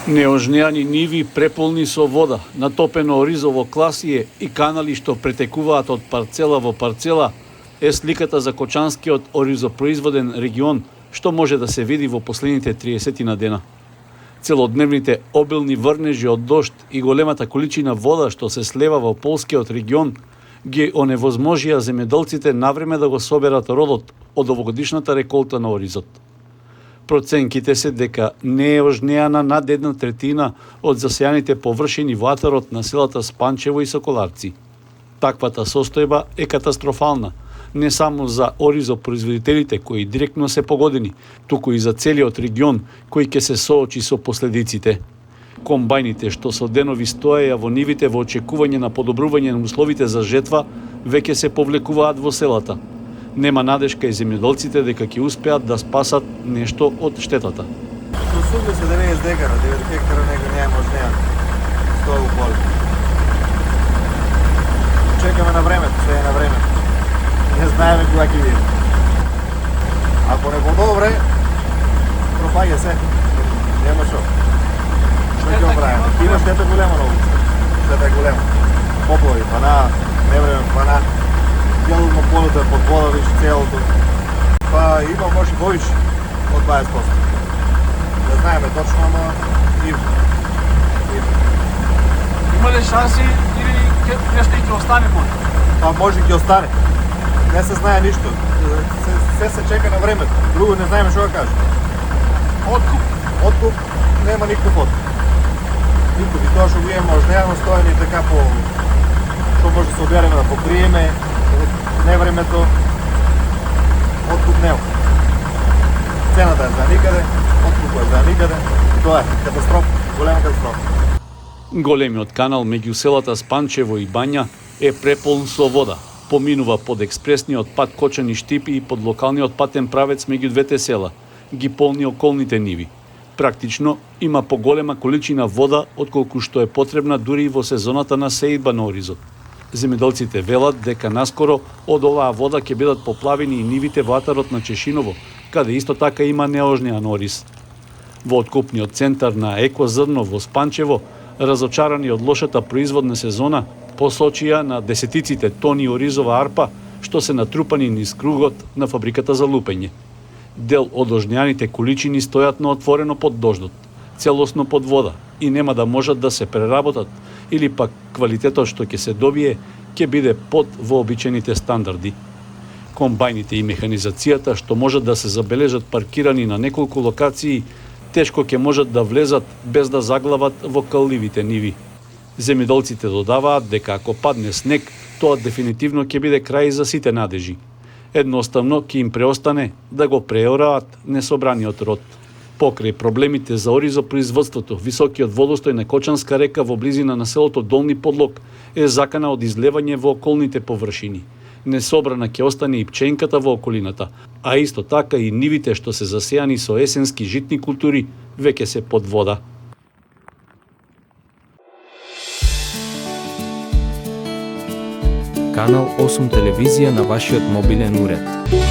Неожнеани ниви преполни со вода, натопено оризово класие и канали што претекуваат од парцела во парцела е сликата за Кочанскиот оризопроизводен регион што може да се види во последните 30 на дена. Целодневните обилни врнежи од дожд и големата количина вода што се слева во полскиот регион ги оневозможија земјоделците навреме да го соберат родот од овогодишната реколта на оризот. Проценките се дека не е ожнеана над 1/3 од засејаните површини во атарот на селата Спанчево и Соколарци. Таквата состојба е катастрофална, не само за оризопроизводителите кои директно се погодени, туку и за целиот регион кој ќе се соочи со последиците. Комбајните што со денови стоеја во нивите во очекување на подобрување на условите за жетва, веќе се повлекуваат во селата. Нема надежка и земјоделците дека ќе успеат да спасат нешто од штетата. Просудли се 90 декара, 9 хектара него нема ожнеан. Стои во поле. Чекаме на времето, се е на времето. Не знаеме кога ќе види. Ако не подобре, пропаѓа се. Нема шо. Што ќе оправиме? Има штета голема на улица. Штета е голема. Поплави, пана, невреме, пана. Делно полето е под вода, виж целото. Па има може повише од 20%. Не знаеме точно, ама има. Има ли шанси или нешто ќе остане може? Па може ќе остане. Не се знае ништо. Се чека на времето. Друго не знаеме што да кажем. Откуп нема никаков откуп. Никој. И тоа што го имаме ожнеано стоени така по што може да се обереме да покриеме невремето, откуп нема. Цената е за никаде, откупот е за никаде. Тоа е катастрофа, голема катастрофа. Големиот канал меѓу селата Спанчево и Бања е преполн со вода. Поминува под експресниот пат Кочани-Штипи и под локалниот патен правец меѓу двете села, ги полни околните ниви. Практично има поголема количина вода отколку што е потребна дури и во сезоната на сеидба на оризот. Земјоделците велат дека наскоро од оваа вода ќе бидат поплавени и нивите во атарот на Чешиново, каде исто така има неожнеан ориз. Во откупниот центар на Екозрно во Спанчево, разочарани од лошата производна сезона, посочија на десетиците тони оризова арпа што се натрупани низ кругот на фабриката за лупење. Дел од ожнеаните количини стојат на отворено под дождот, целосно под вода и нема да можат да се преработат или пак квалитетот што ќе се добие ќе биде под вообичаените стандарди. Комбајните и механизацијата што можат да се забележат паркирани на неколку локации, тешко ќе можат да влезат без да заглават во калливите ниви. Земјоделците додаваат дека ако падне снег, тоа дефинитивно ќе биде крај за сите надежи. Едноставно ќе им преостане да го преораат несобраниот род. Покрај проблемите за оризопроизводството, високиот водостој на Кочанска река во близина на селото Долни Подлог е закана од излевање во околните површини. Несобрана ќе остане и пченката во околината, а исто така и нивите што се засејани со есенски житни култури веќе се под вода. Канал 8 телевизија на вашиот мобилен уред.